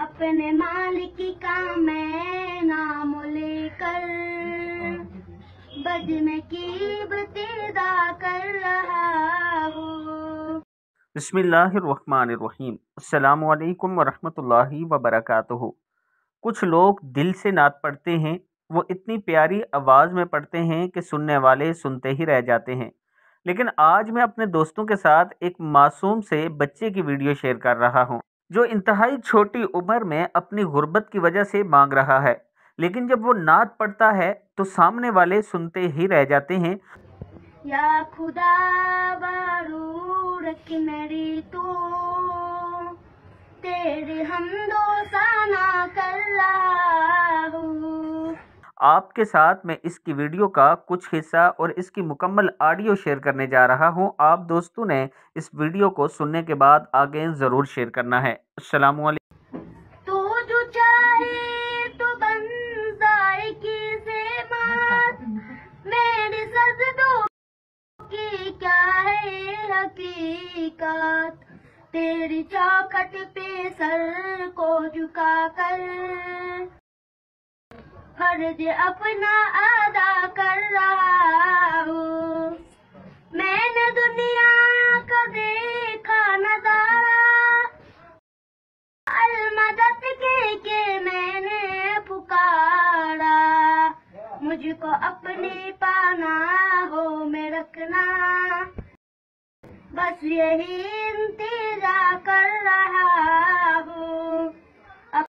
अपने मालिक का मैं नाम लेकर बद में की इब्तिदा कर रहा हूँ। बिस्मिल्लाहिर्रहमानिर्रहीम। अस्सलामु अलैकुम वरहमतुल्लाहि वबरकातुहू। कुछ लोग दिल से नात पढ़ते हैं, वो इतनी प्यारी आवाज़ में पढ़ते हैं कि सुनने वाले सुनते ही रह जाते हैं। लेकिन आज मैं अपने दोस्तों के साथ एक मासूम से बच्चे की वीडियो शेयर कर रहा हूँ, जो इंतहाई छोटी उम्र में अपनी गुर्बत की वजह से मांग रहा है, लेकिन जब वो नात पढ़ता है तो सामने वाले सुनते ही रह जाते हैं। या खुदा बारूद की मेरी तो तेरे हमदो सना कर रहा हूँ। आपके साथ मैं इसकी वीडियो का कुछ हिस्सा और इसकी मुकम्मल ऑडियो शेयर करने जा रहा हूं। आप दोस्तों ने इस वीडियो को सुनने के बाद आगे ज़रूर शेयर करना है। अस्सलामु अलैकुम। तो जो चाहे तो बन जाएगी से बात, मेरे सजदों की क्या है हकीकत। तेरी चौखट पे सर को झुका कर फर्ज अपना अदा कर रहा हूँ। मैंने दुनिया का देखा नजारा, अलमदद के मैंने पुकारा। मुझको अपनी पनाहों में रखना, बस यही इंतजार कर रहा हूँ।